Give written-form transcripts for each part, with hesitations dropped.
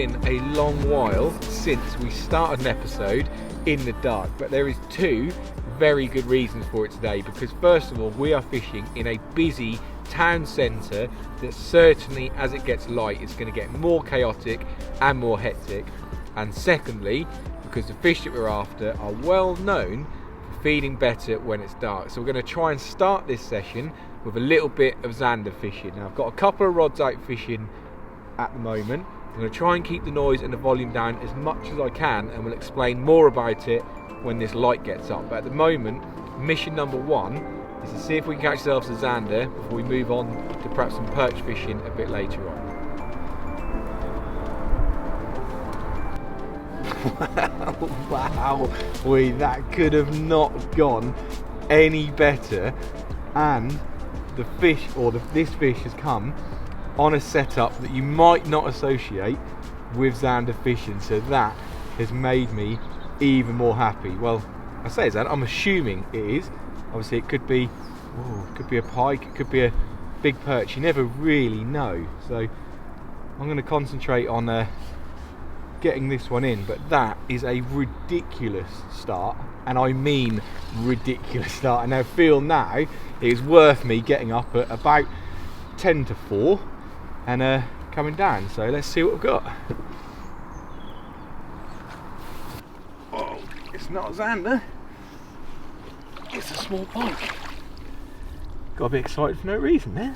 been a long while since we started an episode in the dark, but there is two very good reasons for it today, because first of all, we are fishing in a busy town centre that certainly, as it gets light, is going to get more chaotic and more hectic, and secondly, because the fish that we're after are well known for feeding better when it's dark. So we're going to try and start this session with a little bit of Zander fishing. Now I've got a couple of rods out fishing at the moment. I'm going to try and keep the noise and the volume down as much as I can, and we'll explain more about it when this light gets up. But at the moment, mission number one is to see if we can catch ourselves a Zander before we move on to perhaps some perch fishing a bit later on. Wow, that could have not gone any better, and the fish, or this fish, has come on a setup that you might not associate with Zander fishing, so that has made me even more happy. Well, I say that, I'm assuming it is. Obviously it could be a pike, it could be a big perch, you never really know. So I'm going to concentrate on getting this one in, but that is a ridiculous start, and I mean ridiculous start. And I feel now it is worth me getting up at about 10 to 4 and coming down. So let's see what we've got. Oh, it's not a Zander, it's a small pike. Got a bit excited for no reason there.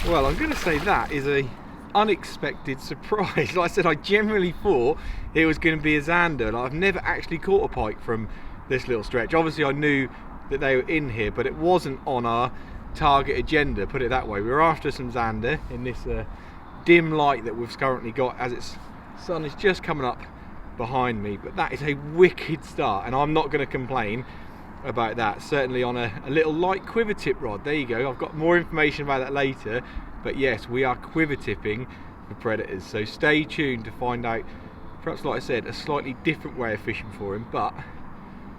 Well, I'm going to say that is a unexpected surprise. Like I said, I generally thought it was going to be a Zander. Like, I've never actually caught a pike from this little stretch. Obviously I knew that they were in here, but it wasn't on our target agenda, put it that way. We were after some Zander in this dim light that we've currently got, as its sun is just coming up behind me. But that is a wicked start, and I'm not going to complain about that. Certainly on a little light quiver tip rod. There you go. I've got more information about that later, but yes, we are quiver tipping for predators, so stay tuned to find out, perhaps, like I said, a slightly different way of fishing for him, but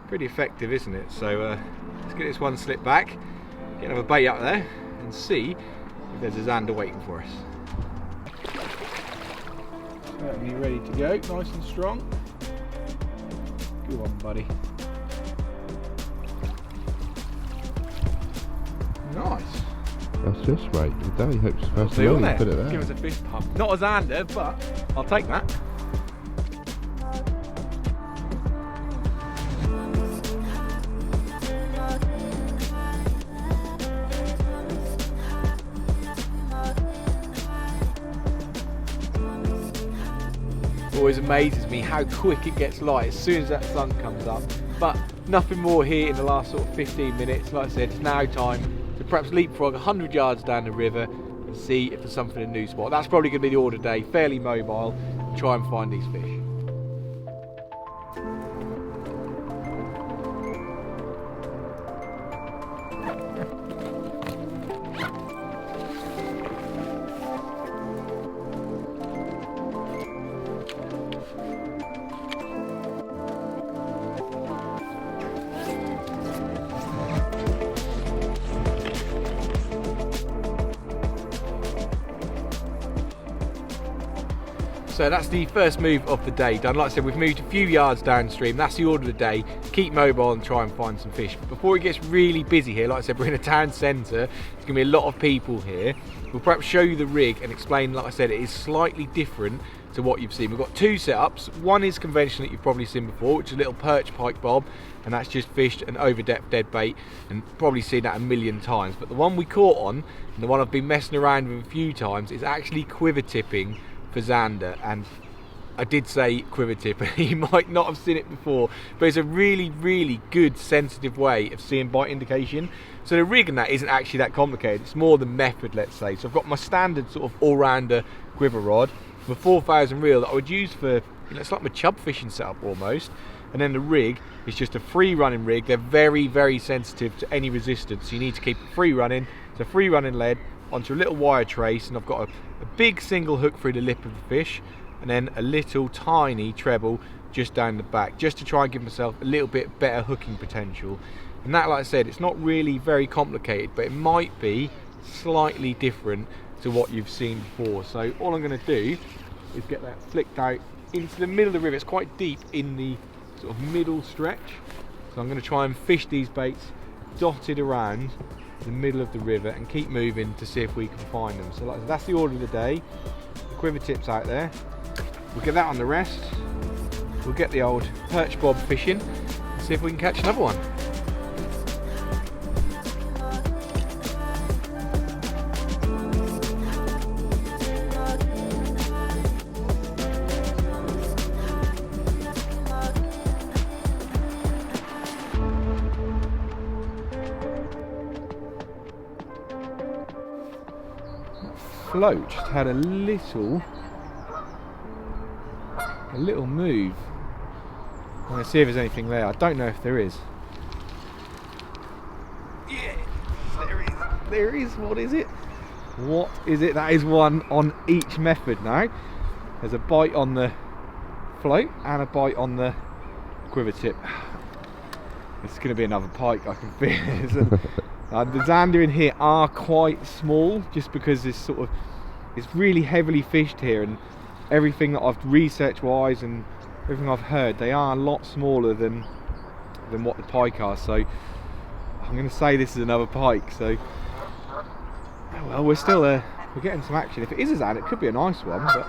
pretty effective, isn't it? So let's get this one slipped back, get another bait up there, and see if there's a Zander waiting for us. Certainly ready to go, nice and strong. Go on, buddy. Nice. That's just right. Daddy hopes first See of all on you put it there. Give us a fist pump. Not a Zander, but I'll take that. Always amazes me how quick it gets light as soon as that sun comes up. But nothing more here in the last sort of 15 minutes. Like I said, it's now time to perhaps leapfrog 100 yards down the river and see if there's something in a new spot. That's probably going to be the order today, fairly mobile, try and find these fish. So that's the first move of the day done. Like I said, we've moved a few yards downstream. That's the order of the day. Keep mobile and try and find some fish. But before it gets really busy here, like I said, we're in a town centre. There's going to be a lot of people here. We'll perhaps show you the rig and explain, like I said, it is slightly different to what you've seen. We've got two setups. One is conventional that you've probably seen before, which is a little perch pike bob, and that's just fished an over depth dead bait, and probably seen that a million times. But the one we caught on, and the one I've been messing around with a few times, is actually quiver tipping for Zander. And I did say quiver tip, and you might not have seen it before, but it's a really, really good sensitive way of seeing bite indication. So the rig and that isn't actually that complicated, it's more the method, let's say. So I've got my standard sort of all-rounder quiver rod, my 4000 reel that I would use for, it's like my chub fishing setup almost, and then the rig is just a free running rig. They're very, very sensitive to any resistance, so you need to keep it free running. It's a free running lead onto a little wire trace, and I've got a big single hook through the lip of the fish, and then a little tiny treble just down the back, just to try and give myself a little bit better hooking potential. And that, like I said, it's not really very complicated, but it might be slightly different to what you've seen before. So all I'm going to do is get that flicked out into the middle of the river. It's quite deep in the sort of middle stretch, so I'm going to try and fish these baits dotted around the middle of the river and keep moving to see if we can find them. So like, that's the order of the day. The quiver tip's out there. We'll get that on the rest. We'll get the old perch bob fishing and see if we can catch another one. Float just had a little move. I'm going to see if there's anything there. I don't know if there is. Yes, there is. What is it? What is it? That is one on each method now. There's a bite on the float and a bite on the quiver tip. It's going to be another pike, I can feel it. The zander in here are quite small, just because it's really heavily fished here, and everything that I've research wise and everything I've heard, they are a lot smaller than what the pike are. So I'm going to say this is another pike. So well, we're getting some action. If it is a zander, it could be a nice one, but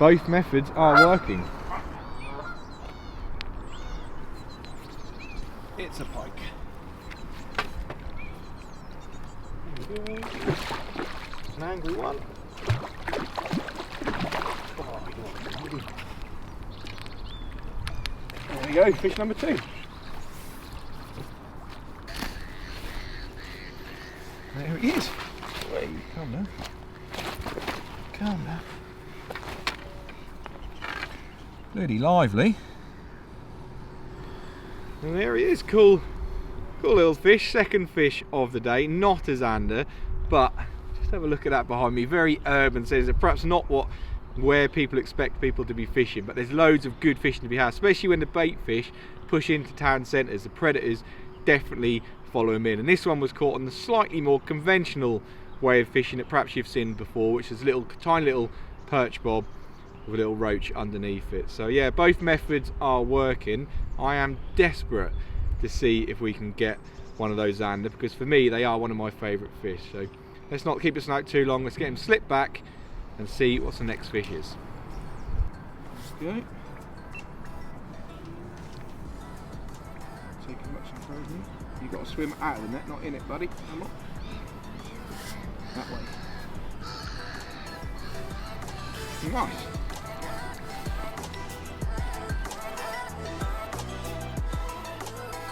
both methods are working. It's a pike. It's an angry one. There we go, fish number 2. There it is. Wait, come now. Come now. Bloody lively. And there he is, cool little fish, second fish of the day, not a zander, but just have a look at that behind me, very urban, says that perhaps not where people expect people to be fishing, but there's loads of good fishing to be had, especially when the bait fish push into town centres. The predators definitely follow them in, and this one was caught on the slightly more conventional way of fishing that perhaps you've seen before, which is a tiny little perch bob with a little roach underneath it. So yeah, both methods are working. I am desperate to see if we can get one of those zander, because for me they are one of my favourite fish. So let's not keep this out too long, let's get him slipped back and see what the next fish is. Okay. Take as much and throw in. You've got to swim out of the net, not in it, buddy. Come on. That way. Nice.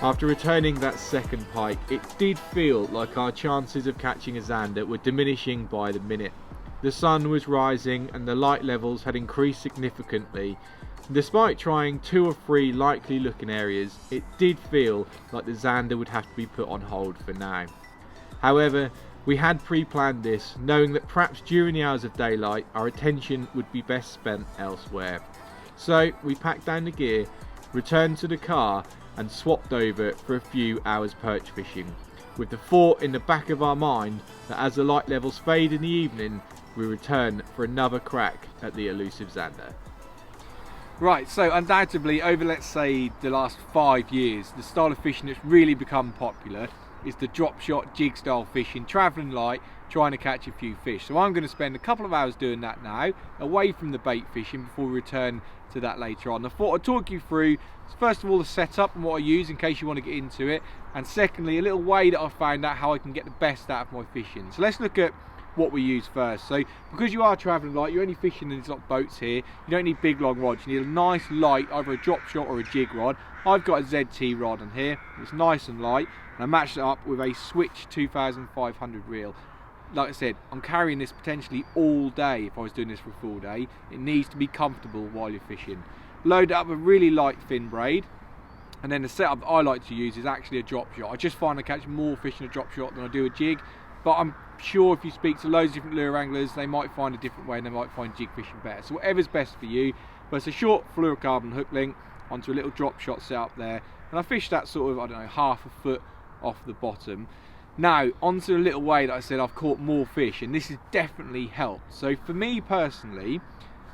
After returning that second pike, it did feel like our chances of catching a zander were diminishing by the minute. The sun was rising and the light levels had increased significantly. Despite trying 2 or 3 likely looking areas, it did feel like the zander would have to be put on hold for now. However, we had pre-planned this, knowing that perhaps during the hours of daylight our attention would be best spent elsewhere. So we packed down the gear, returned to the car and swapped over for a few hours perch fishing, with the thought in the back of our mind that as the light levels fade in the evening, we return for another crack at the elusive zander. Right, so undoubtedly over, let's say, the last 5 years, the style of fishing that's really become popular is the drop shot jig style fishing, travelling light, trying to catch a few fish. So I'm going to spend a couple of hours doing that now, away from the bait fishing, before we return to that later on. I thought I'd talk you through, first of all, the setup and what I use in case you want to get into it, and secondly, a little way that I found out how I can get the best out of my fishing. So let's look at what we use first. So because you are travelling light, you're only fishing in these lot boats here, you don't need big long rods, you need a nice light, either a drop shot or a jig rod. I've got a ZT rod on here, it's nice and light, and I matched it up with a Switch 2500 reel. Like I said, I'm carrying this potentially all day if I was doing this for a full day. It needs to be comfortable while you're fishing. Load it up with really light thin braid, and then the setup that I like to use is actually a drop shot. I just find I catch more fish in a drop shot than I do a jig, but I'm sure if you speak to loads of different lure anglers, they might find a different way and they might find jig fishing better. So whatever's best for you, but it's a short fluorocarbon hook link onto a little drop shot set up there, and I fish that sort of, I don't know, half a foot off the bottom. Now, onto the little way that I said I've caught more fish, and this has definitely helped. So for me personally,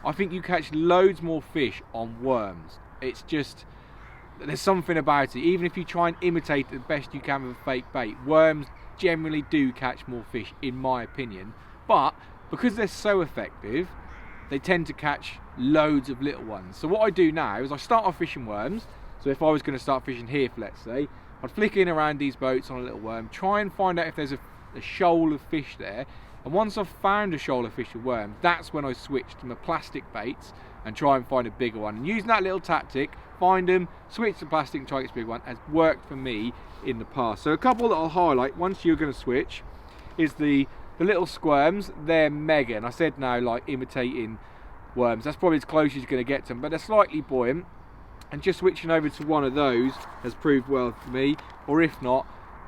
I think you catch loads more fish on worms. It's just, there's something about it. Even if you try and imitate it the best you can with a fake bait, worms generally do catch more fish, in my opinion. But because they're so effective, they tend to catch loads of little ones. So what I do now is I start off fishing worms. So if I was going to start fishing here, let's say, I'd flick in around these boats on a little worm, try and find out if there's a shoal of fish there. And once I've found a shoal of fish with worms, that's when I switch to my plastic baits and try and find a bigger one. And using that little tactic, find them, switch to plastic and try to get a big one, has worked for me in the past. So a couple that I'll highlight once you're going to switch is the little squirms. They're mega, and I said now, like imitating worms, that's probably as close as you're going to get to them, but they're slightly buoyant. And just switching over to one of those has proved well for me, or if not,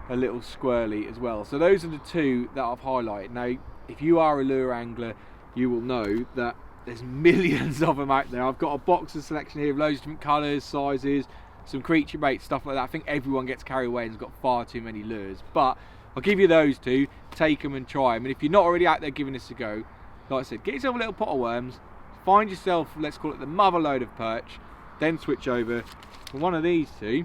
a little squirrely as well. So those are the two that I've highlighted. Now, if you are a lure angler, you will know that there's millions of them out there. I've got a box of selection here of loads of different colours, sizes, some creature baits, stuff like that. I think everyone gets carried away and has got far too many lures. But I'll give you those two, take them and try them. And if you're not already out there giving this a go, like I said, get yourself a little pot of worms, find yourself, let's call it the mother load of perch, then switch over for one of these two,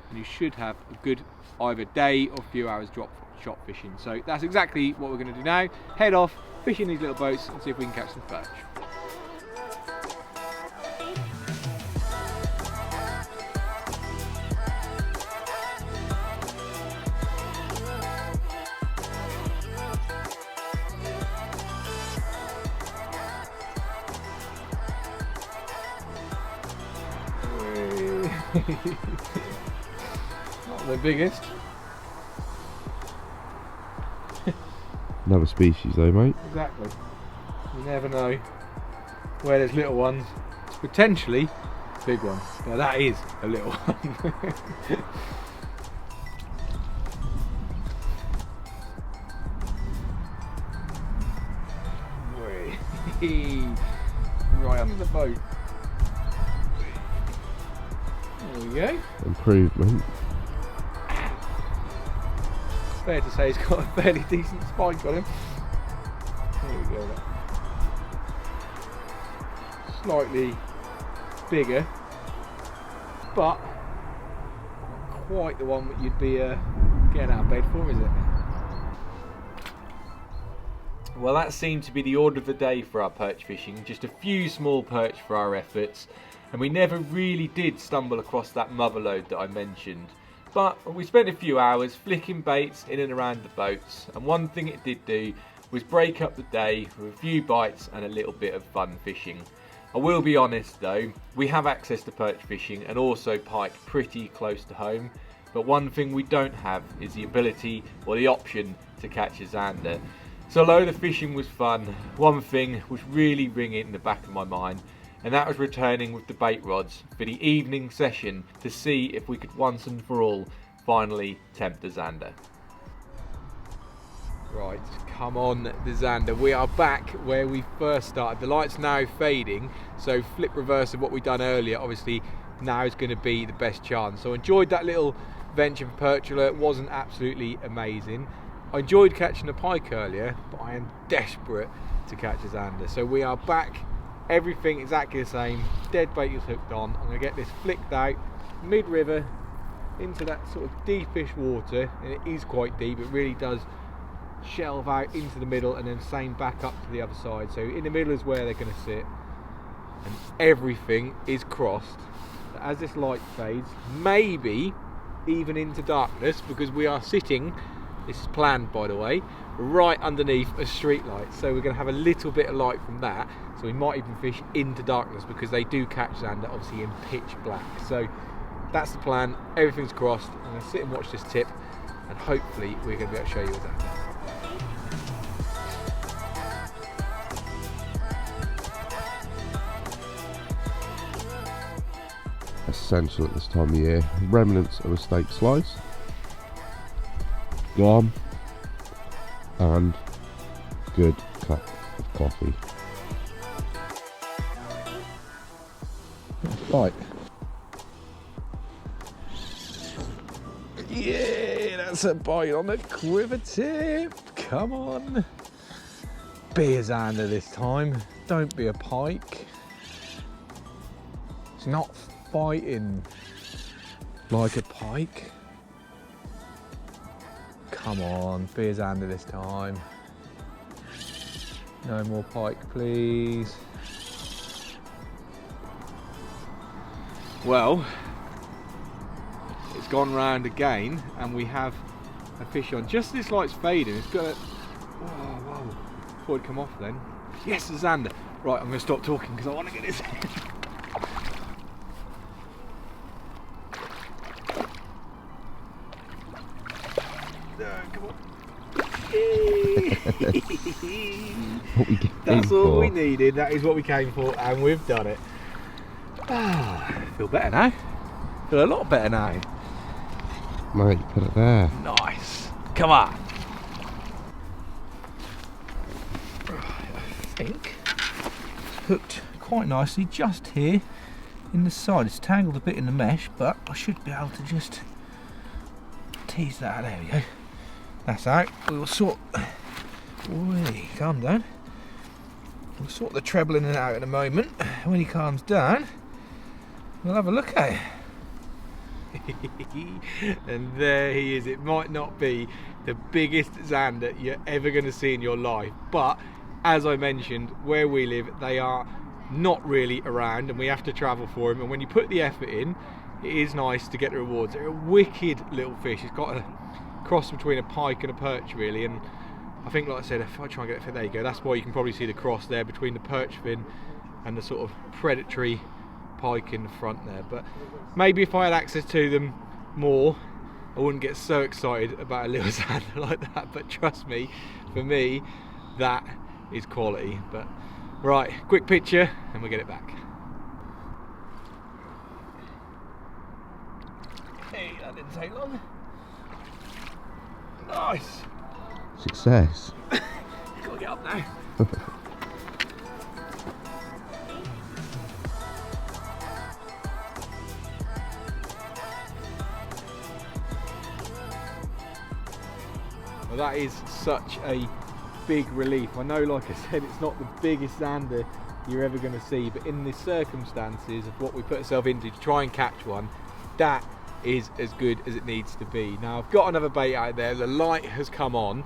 and you should have a good either day or few hours drop shot fishing. So that's exactly what we're going to do now. Head off, fishing these little boats and see if we can catch some perch. Not the biggest. Another species though, mate. Exactly. You never know where there's little ones. It's potentially a big one. Now that is a little one. Right under the boat. There we go. Improvement. Fair to say he's got a fairly decent spike on him. There we go. Slightly bigger, but not quite the one that you'd be getting out of bed for, is it? Well, that seemed to be the order of the day for our perch fishing. Just a few small perch for our efforts, and we never really did stumble across that mother load that I mentioned. But we spent a few hours flicking baits in and around the boats, and one thing it did do was break up the day with a few bites and a little bit of fun fishing. I will be honest though, we have access to perch fishing and also pike pretty close to home, but one thing we don't have is the ability or the option to catch a zander. So although the fishing was fun, one thing was really ringing in the back of my mind, and that was returning with the bait rods for the evening session to see if we could once and for all finally tempt the zander. Right, come on the zander. We are back where we first started. The light's now fading, so flip reverse of what we've done earlier. Obviously now is going to be the best chance. So I enjoyed that little venture for perch alert. It wasn't absolutely amazing. I enjoyed catching a pike earlier, but I am desperate to catch a zander. So we are back. Everything exactly the same. Dead bait is hooked on. I'm going to get this flicked out mid-river into that sort of deepish water, and it is quite deep. It really does shelve out into the middle and then same back up to the other side. So in the middle is where they're going to sit, and everything is crossed. So as this light fades, maybe even into darkness, because we are sitting, this is planned by the way, right underneath a street light, so we're going to have a little bit of light from that, so we might even fish into darkness, because they do catch zander obviously in pitch black. So that's the plan, everything's crossed. I'm going to sit and watch this tip, and hopefully we're going to be able to show you a zander. Essential at this time of year. Remnants of a steak slice. Gone. And good cup of coffee. Right. Yeah, that's a bite on the quiver tip, come on. Be a Zander this time, don't be a pike. It's not fighting like a pike. Come on, be a Zander this time. No more pike, please. Well, it's gone round again and we have a fish on. Just as this light's fading, it's got a... Whoa. Thought it'd come off then. Yes, a Zander. Right, I'm going to stop talking because I want to get this. Come on. That's all we needed. That is what we came for, and we've done it. I feel better now. Feel a lot better now. Mate, put it there. Nice. Come on. I think it's hooked quite nicely just here in the side. It's tangled a bit in the mesh, but I should be able to just tease that out. There we go. That's out. We will sort. Wait, calm down. We'll sort the treble in and out in a moment. When he calms down, we'll have a look at it. And there he is. It might not be the biggest Zander you're ever going to see in your life, but as I mentioned, where we live, they are not really around and we have to travel for them, and when you put the effort in, it is nice to get the rewards. They're a wicked little fish. It's got a cross between a pike and a perch really, and I think, like I said, if I try and get it, there you go, that's why you can probably see the cross there between the perch fin and the sort of predatory pike in the front there. But maybe if I had access to them more, I wouldn't get so excited about a little Zander like that, but trust me, for me, that is quality. But right, quick picture and we'll get it back. Hey, that didn't take long. Nice. Success. Gotta get up now. Well, that is such a big relief. I know, like I said, it's not the biggest Zander you're ever going to see, but in the circumstances of what we put ourselves into to try and catch one, that is as good as it needs to be. Now I've got another bait out there, the light has come on.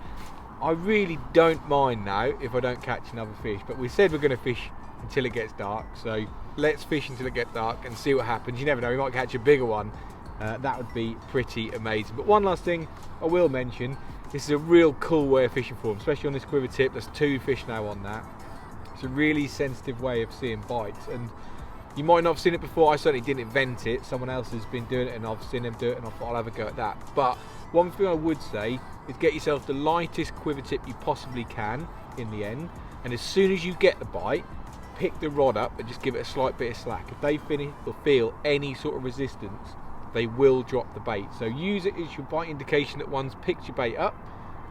I really don't mind now if I don't catch another fish, but we said we're going to fish until it gets dark, so let's fish until it gets dark and see what happens. You never know, we might catch a bigger one. That would be pretty amazing. But one last thing I will mention, this is a real cool way of fishing for them, especially on this quiver tip. There's 2 fish now on that. It's a really sensitive way of seeing bites, and you might not have seen it before. I certainly didn't invent it. Someone else has been doing it and I've seen them do it, and I thought I'll have a go at that. But one thing I would say is get yourself the lightest quiver tip you possibly can in the end, and as soon as you get the bite, pick the rod up and just give it a slight bit of slack. If they feel any sort of resistance, they will drop the bait. So use it as your bite indication that one's picked your bait up.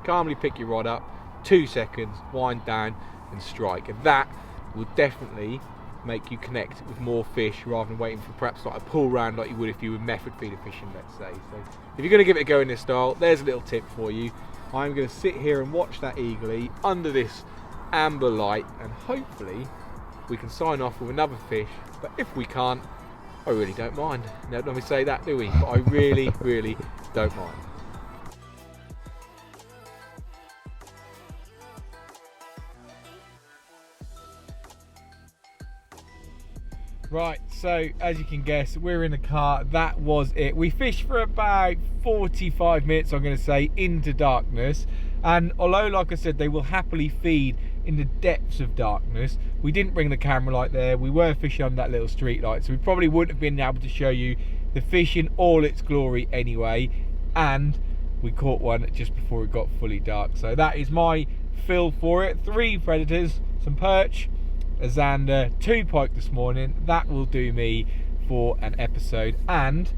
Calmly pick your rod up, 2 seconds, wind down and strike, and that will definitely make you connect with more fish rather than waiting for perhaps like a pull round like you would if you were method feeder fishing, let's say. So if you're going to give it a go in this style, there's a little tip for you. I'm going to sit here and watch that eagerly under this amber light, and hopefully we can sign off with another fish. But if we can't, I really don't mind. No, let me say that, do we? But I really, really don't mind. Right, so as you can guess, we're in the car. That was it. We fished for about 45 minutes, I'm going to say, into darkness. And although, like I said, they will happily feed in the depths of darkness, we didn't bring the camera light there. We were fishing on that little street light, so we probably wouldn't have been able to show you the fish in all its glory anyway. And we caught one just before it got fully dark. So that is my fill for it. 3 predators, some perch, a Zander, 2 pike this morning. That will do me for an episode, and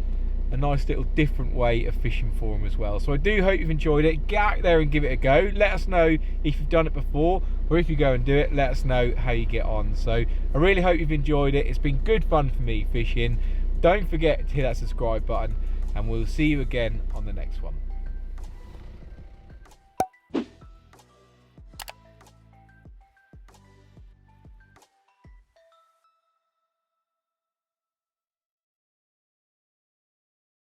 a nice little different way of fishing for them as well. So I do hope you've enjoyed it. Get out there and give it a go. Let us know if you've done it before, or if you go and do it, let us know how you get on. So I really hope you've enjoyed it. It's been good fun for me fishing. Don't forget to hit that subscribe button, and we'll see you again on the next one.